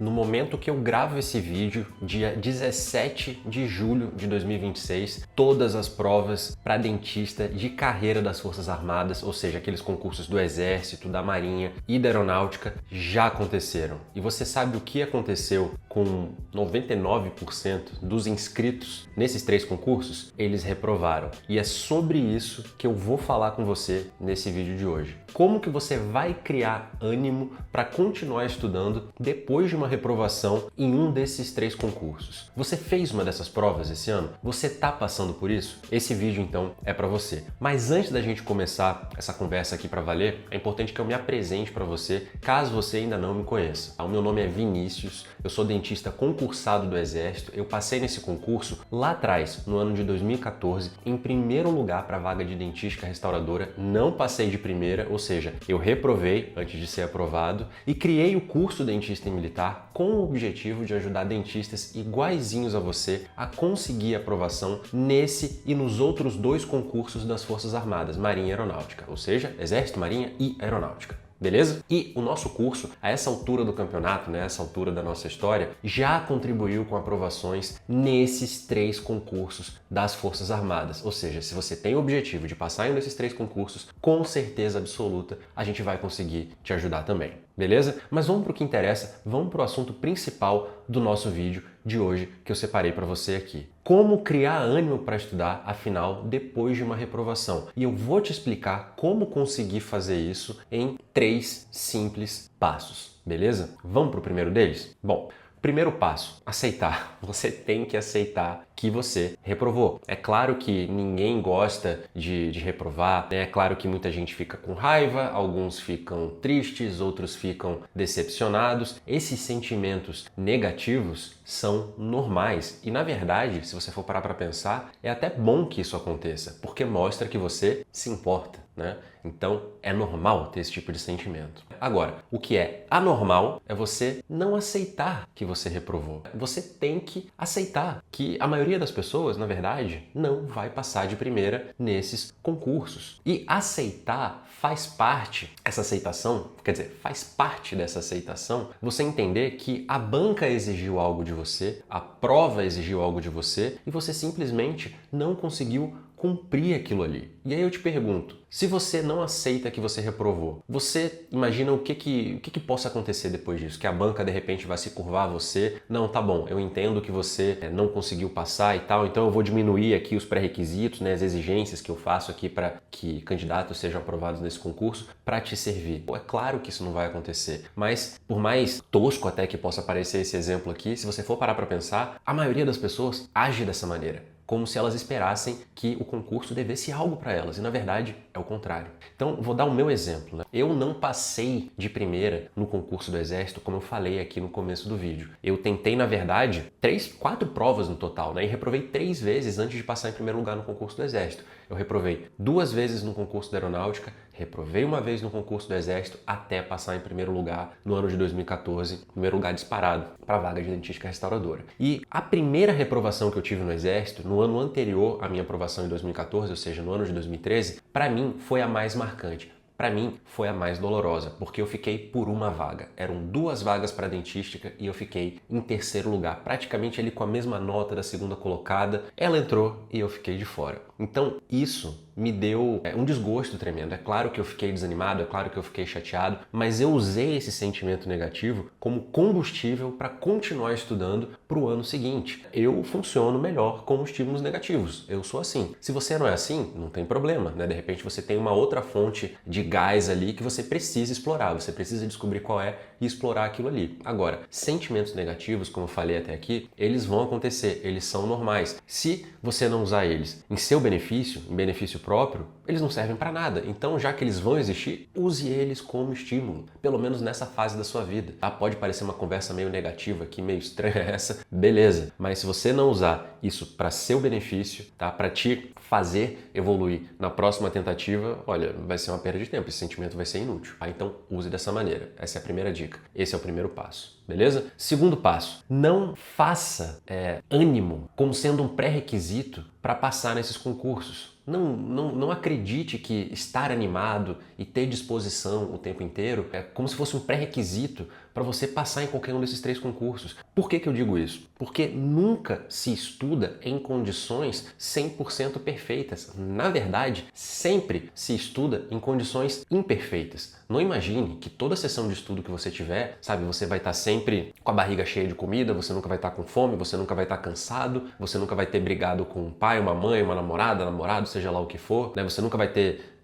No momento que eu gravo esse vídeo, dia 17 de julho de 2026, todas as provas para dentista de carreira das Forças Armadas, ou seja, aqueles concursos do Exército, da Marinha e da Aeronáutica, já aconteceram. E você sabe o que aconteceu com 99% dos inscritos nesses 3 concursos? Eles reprovaram. E é sobre isso que eu vou falar com você nesse vídeo de hoje. Como que você vai criar ânimo para continuar estudando depois de uma reprovação em um desses 3 concursos? Você fez uma dessas provas esse ano? Você está passando por isso? Esse vídeo então é para você. Mas antes da gente começar essa conversa aqui para valer, é importante que eu me apresente para você, caso você ainda não me conheça. O meu nome é Vinícius, eu sou dentista concursado do Exército. Eu passei nesse concurso lá atrás, no ano de 2014, em primeiro lugar para a vaga de dentística restauradora. Não passei de primeira, ou seja, eu reprovei antes de ser aprovado e criei o curso Dentista e Militar com o objetivo de ajudar dentistas iguaizinhos a você a conseguir aprovação nesse e nos outros 2 concursos das Forças Armadas, Marinha e Aeronáutica, ou seja, Exército, Marinha e Aeronáutica. Beleza? E o nosso curso, a essa altura do campeonato, a essa altura da nossa história, já contribuiu com aprovações nesses 3 concursos das Forças Armadas. Ou seja, se você tem o objetivo de passar em um desses 3 concursos, com certeza absoluta a gente vai conseguir te ajudar também. Beleza? Mas vamos para o que interessa, vamos para o assunto principal do nosso vídeo de hoje que eu separei para você aqui. Como criar ânimo para estudar, afinal, depois de uma reprovação. E eu vou te explicar como conseguir fazer isso em 3 simples passos, beleza? Vamos para o primeiro deles? Bom, primeiro passo, aceitar. Você tem que aceitar que você reprovou. É claro que ninguém gosta de reprovar, né? É claro que muita gente fica com raiva, alguns ficam tristes, outros ficam decepcionados. Esses sentimentos negativos são normais e, na verdade, se você for parar para pensar, é até bom que isso aconteça, porque mostra que você se importa, né? Então, é normal ter esse tipo de sentimento. Agora, o que é anormal é você não aceitar que você reprovou. Você tem que aceitar que a maioria das pessoas, na verdade, não vai passar de primeira nesses concursos. E aceitar faz parte, essa aceitação, quer dizer, faz parte dessa aceitação, você entender que a banca exigiu algo de você, a prova exigiu algo de você e você simplesmente não conseguiu cumprir aquilo ali. E aí eu te pergunto, se você não aceita que você reprovou, você imagina o que possa acontecer depois disso? Que a banca de repente vai se curvar a você? Não, tá bom, eu entendo que você não conseguiu passar e tal, então eu vou diminuir aqui os pré-requisitos, né, as exigências que eu faço aqui para que candidatos sejam aprovados nesse concurso para te servir. É claro que isso não vai acontecer, mas por mais tosco até que possa parecer esse exemplo aqui, se você for parar para pensar, a maioria das pessoas age dessa maneira, como se elas esperassem que o concurso devesse algo para elas, e na verdade é o contrário. Então, vou dar o meu exemplo, né? Eu não passei de primeira no concurso do Exército, como eu falei aqui no começo do vídeo. Eu tentei, na verdade, 4 provas no total, né? E reprovei 3 vezes antes de passar em primeiro lugar no concurso do Exército. Eu reprovei 2 vezes no concurso da Aeronáutica, reprovei 1 vez no concurso do Exército até passar em primeiro lugar no ano de 2014, primeiro lugar disparado para a vaga de dentística restauradora. E a primeira reprovação que eu tive no Exército, no ano anterior à minha aprovação em 2014, ou seja, no ano de 2013, para mim foi a mais marcante. Para mim, foi a mais dolorosa, porque eu fiquei por 1 vaga. Eram 2 vagas para dentística e eu fiquei em terceiro lugar, praticamente ali com a mesma nota da segunda colocada. Ela entrou e eu fiquei de fora. Então, isso me deu um desgosto tremendo. É claro que eu fiquei desanimado, é claro que eu fiquei chateado, mas eu usei esse sentimento negativo como combustível para continuar estudando para o ano seguinte. Eu funciono melhor com estímulos negativos. Eu sou assim. Se você não é assim, não tem problema, né? De repente você tem uma outra fonte de gás ali que você precisa explorar, você precisa descobrir qual é e explorar aquilo ali. Agora, sentimentos negativos, como eu falei até aqui, eles vão acontecer, eles são normais. Se você não usar eles em seu benefício, em benefício próprio, eles não servem para nada. Então, já que eles vão existir, use eles como estímulo, pelo menos nessa fase da sua vida. Tá? Pode parecer uma conversa meio negativa aqui, meio estranha essa, beleza. Mas se você não usar isso para seu benefício, tá? Para te fazer evoluir na próxima tentativa, olha, vai ser uma perda de tempo, esse sentimento vai ser inútil. Tá? Então, use dessa maneira. Essa é a primeira dica. Esse é o primeiro passo. Beleza? Segundo passo, não faça ânimo como sendo um pré-requisito para passar nesses concursos. Não acredite que estar animado e ter disposição o tempo inteiro é como se fosse um pré-requisito para você passar em qualquer um desses 3 concursos. Por que que eu digo isso? Porque nunca se estuda em condições 100% perfeitas. Na verdade, sempre se estuda em condições imperfeitas. Não imagine que toda sessão de estudo que você tiver, sabe, você vai estar sempre com a barriga cheia de comida, você nunca vai estar com fome, você nunca vai estar cansado, você nunca vai ter brigado com um pai, uma mãe, uma namorada, namorado, seja lá o que for, né? Você nunca vai ter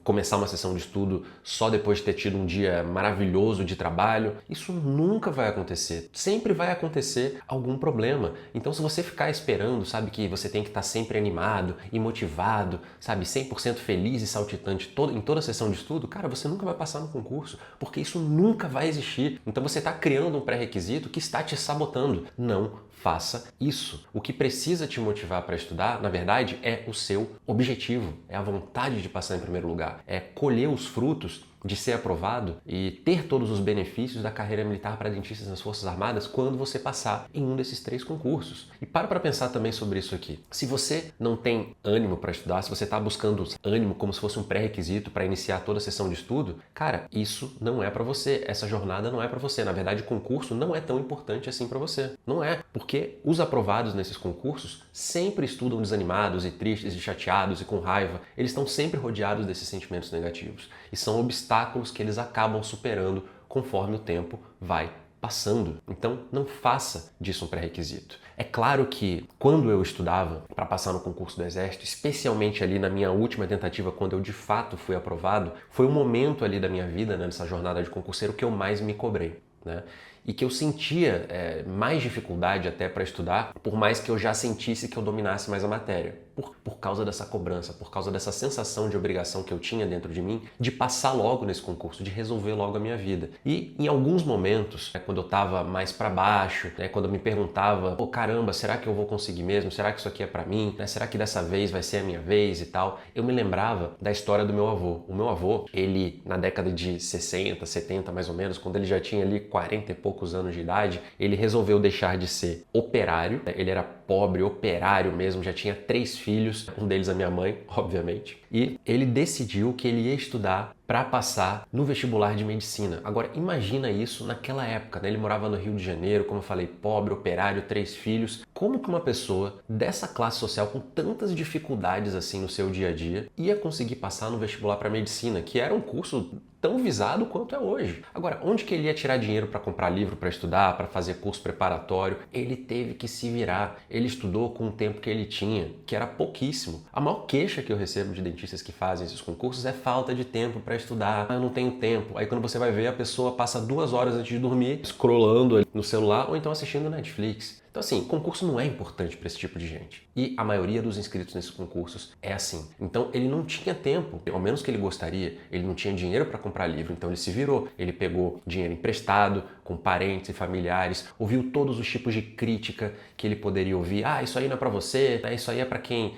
começar uma sessão de estudo só depois de ter tido um dia maravilhoso de trabalho. Isso nunca vai acontecer. Sempre vai acontecer algum problema. Então, se você ficar esperando, sabe, que você tem que estar sempre animado e motivado, sabe, 100% feliz e saltitante em toda a sessão de estudo, cara, você nunca vai passar no concurso, porque isso nunca vai existir. Então, você está criando um pré-requisito que está te sabotando. Não faça isso. O que precisa te motivar para estudar, na verdade, é o seu objetivo, é a vontade de passar em primeiro lugar, é colher os frutos de ser aprovado e ter todos os benefícios da carreira militar para dentistas nas Forças Armadas quando você passar em um desses 3 concursos. E para pensar também sobre isso aqui. Se você não tem ânimo para estudar, se você está buscando ânimo como se fosse um pré-requisito para iniciar toda a sessão de estudo, cara, isso não é para você. Essa jornada não é para você. Na verdade, o concurso não é tão importante assim para você. Não é, porque os aprovados nesses concursos sempre estudam desanimados e tristes e chateados e com raiva. Eles estão sempre rodeados desses sentimentos negativos. E são obstáculos que eles acabam superando conforme o tempo vai passando. Então, não faça disso um pré-requisito. É claro que quando eu estudava para passar no concurso do Exército, especialmente ali na minha última tentativa, quando eu de fato fui aprovado, foi um momento ali da minha vida, né, nessa jornada de concurseiro, que eu mais me cobrei, né? E que eu sentia mais dificuldade até para estudar, por mais que eu já sentisse que eu dominasse mais a matéria. Por causa dessa cobrança, por causa dessa sensação de obrigação que eu tinha dentro de mim de passar logo nesse concurso, de resolver logo a minha vida. E em alguns momentos, quando eu estava mais para baixo, quando eu me perguntava, pô, caramba, será que eu vou conseguir mesmo? Será que isso aqui é para mim? Será que dessa vez vai ser a minha vez e tal? Eu me lembrava da história do meu avô. O meu avô, ele na década de 60, 70 mais ou menos, quando ele já tinha ali 40 e poucos anos de idade, ele resolveu deixar de ser operário. Ele era pobre, operário mesmo, já tinha 3 filhos, um deles a minha mãe, obviamente, e ele decidiu que ele ia estudar para passar no vestibular de medicina. Agora, imagina isso naquela época, né? Ele morava no Rio de Janeiro, como eu falei, pobre, operário, 3 filhos. Como que uma pessoa dessa classe social, com tantas dificuldades assim no seu dia a dia, ia conseguir passar no vestibular para medicina, que era um curso tão visado quanto é hoje? Agora, onde que ele ia tirar dinheiro para comprar livro, para estudar, para fazer curso preparatório? Ele teve que se virar. Ele estudou com o tempo que ele tinha, que era pouquíssimo. A maior queixa que eu recebo de dentistas que fazem esses concursos é falta de tempo para estudar. Eu não tenho tempo. Aí quando você vai ver, a pessoa passa 2 horas antes de dormir, scrollando no celular ou então assistindo Netflix. Então assim, concurso não é importante para esse tipo de gente. E a maioria dos inscritos nesses concursos é assim. Então ele não tinha tempo, ao menos que ele gostaria, ele não tinha dinheiro para comprar livro, então ele se virou. Ele pegou dinheiro emprestado com parentes e familiares, ouviu todos os tipos de crítica que ele poderia ouvir. Ah, isso aí não é para você, né? Isso aí é para quem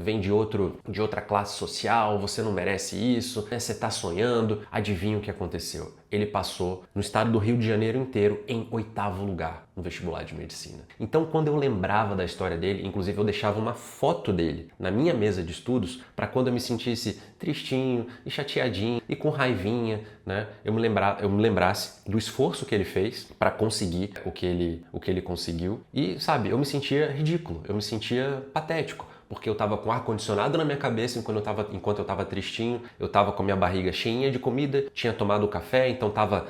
vem de outra classe social, você não merece isso, né? Você está sonhando. Adivinha o que aconteceu? Ele passou no estado do Rio de Janeiro inteiro em 8º lugar no vestibular de medicina. Então, quando eu lembrava da história dele, inclusive eu deixava uma foto dele na minha mesa de estudos para quando eu me sentisse tristinho e chateadinho e com raivinha, né, eu me lembrasse do esforço que ele fez para conseguir o que ele conseguiu e, sabe, eu me sentia ridículo, eu me sentia patético. Porque eu estava com ar-condicionado na minha cabeça enquanto eu estava tristinho, eu estava com a minha barriga cheinha de comida, tinha tomado café, então estava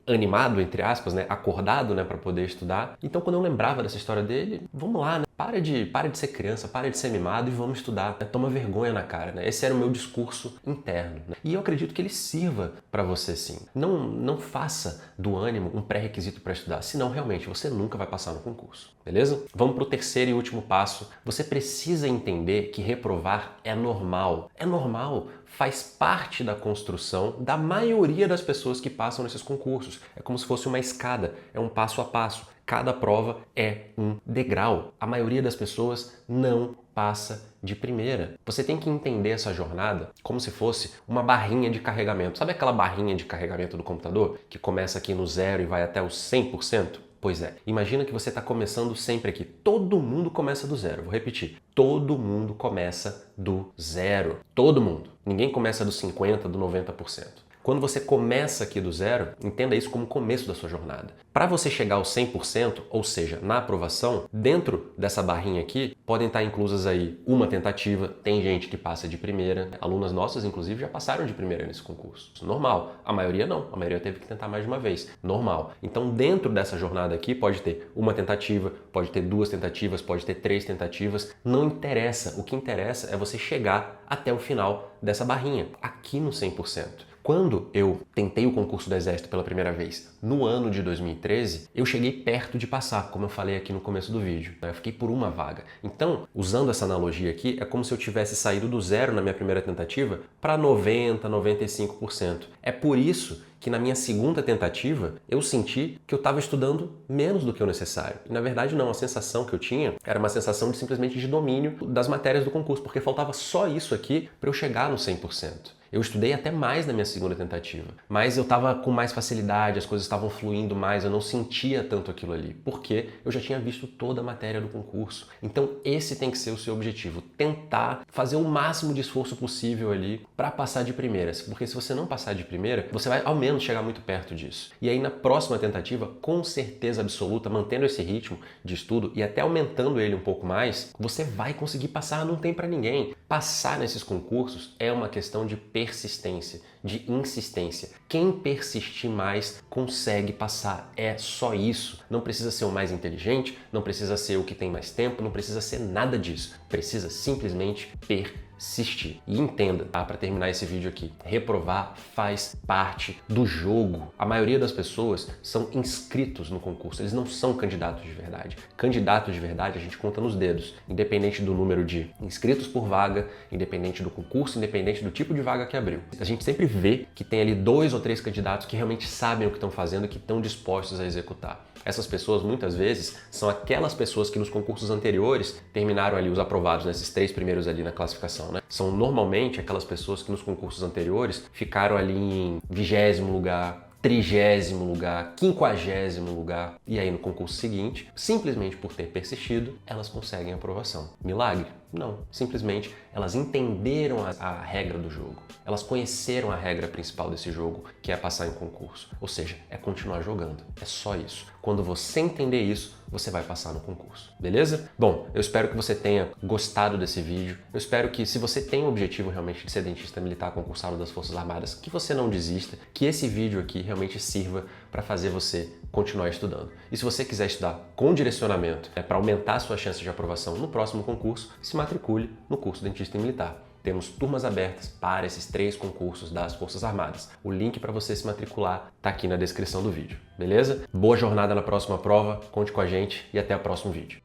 animado, entre aspas, né, acordado, né, para poder estudar. Então quando eu lembrava dessa história dele, vamos lá, né? Para de ser criança, para de ser mimado e vamos estudar. Toma vergonha na cara, né? Esse era o meu discurso interno, né? E eu acredito que ele sirva para você sim. Não faça do ânimo um pré-requisito para estudar, senão realmente você nunca vai passar no concurso, beleza? Vamos para o terceiro e último passo. Você precisa entender que reprovar é normal. É normal. Faz parte da construção da maioria das pessoas que passam nesses concursos. É como se fosse uma escada, é um passo a passo. Cada prova é um degrau. A maioria das pessoas não passa de primeira. Você tem que entender essa jornada como se fosse uma barrinha de carregamento. Sabe aquela barrinha de carregamento do computador que começa aqui no 0 e vai até os 100%? Pois é, imagina que você está começando sempre aqui. Todo mundo começa do 0. Vou repetir. Todo mundo começa do 0. Todo mundo. Ninguém começa do 50%, do 90%. Quando você começa aqui do zero, entenda isso como o começo da sua jornada. Para você chegar aos 100%, ou seja, na aprovação, dentro dessa barrinha aqui, podem estar inclusas aí uma tentativa, tem gente que passa de primeira, alunas nossas, inclusive, já passaram de primeira nesse concurso. Normal. A maioria não, a maioria teve que tentar mais de uma vez. Normal. Então, dentro dessa jornada aqui, pode ter uma tentativa, pode ter 2 tentativas, pode ter 3 tentativas, não interessa. O que interessa é você chegar até o final dessa barrinha, aqui no 100%. Quando eu tentei o concurso do Exército pela primeira vez, no ano de 2013, eu cheguei perto de passar, como eu falei aqui no começo do vídeo. Eu fiquei por uma vaga. Então, usando essa analogia aqui, é como se eu tivesse saído do zero na minha primeira tentativa para 90, 95%. É por isso que na minha segunda tentativa eu senti que eu estava estudando menos do que o necessário. E na verdade não, a sensação que eu tinha era uma sensação de simplesmente de domínio das matérias do concurso, porque faltava só isso aqui para eu chegar no 100%. Eu estudei até mais na minha segunda tentativa, mas eu estava com mais facilidade, as coisas estavam fluindo mais, eu não sentia tanto aquilo ali, porque eu já tinha visto toda a matéria do concurso. Então esse tem que ser o seu objetivo, tentar fazer o máximo de esforço possível ali para passar de primeira, porque se você não passar de primeira, você vai ao menos chegar muito perto disso. E aí na próxima tentativa, com certeza absoluta, mantendo esse ritmo de estudo e até aumentando ele um pouco mais, você vai conseguir passar, não tem para ninguém. Passar nesses concursos é uma questão de persistência, de insistência. Quem persistir mais consegue passar. É só isso. Não precisa ser o mais inteligente, não precisa ser o que tem mais tempo, não precisa ser nada disso. Precisa simplesmente persistir. E entenda, tá? Para terminar esse vídeo aqui, reprovar faz parte do jogo. A maioria das pessoas são inscritos no concurso, eles não são candidatos de verdade. Candidatos de verdade a gente conta nos dedos, independente do número de inscritos por vaga, independente do concurso, independente do tipo de vaga que abriu. A gente sempre vê que tem ali 2 ou 3 candidatos que realmente sabem o que estão fazendo e que estão dispostos a executar. Essas pessoas, muitas vezes, são aquelas pessoas que nos concursos anteriores terminaram ali os aprovados, nesses 3 primeiros ali na classificação, né? São normalmente aquelas pessoas que nos concursos anteriores ficaram ali em 20º lugar, 30º lugar, 50º lugar. E aí no concurso seguinte, simplesmente por ter persistido, elas conseguem a aprovação. Milagre? Não. Simplesmente elas entenderam a regra do jogo. Elas conheceram a regra principal desse jogo, que é passar em concurso. Ou seja, é continuar jogando. É só isso. Quando você entender isso, você vai passar no concurso. Beleza? Bom, eu espero que você tenha gostado desse vídeo. Eu espero que, se você tem o objetivo realmente de ser dentista militar concursado das Forças Armadas, que você não desista, que esse vídeo aqui realmente sirva para fazer você continuar estudando. E se você quiser estudar com direcionamento, para aumentar a sua chance de aprovação no próximo concurso, se matricule no curso Dentista e Militar. Temos turmas abertas para esses 3 concursos das Forças Armadas. O link para você se matricular está aqui na descrição do vídeo, beleza? Boa jornada na próxima prova, conte com a gente e até o próximo vídeo.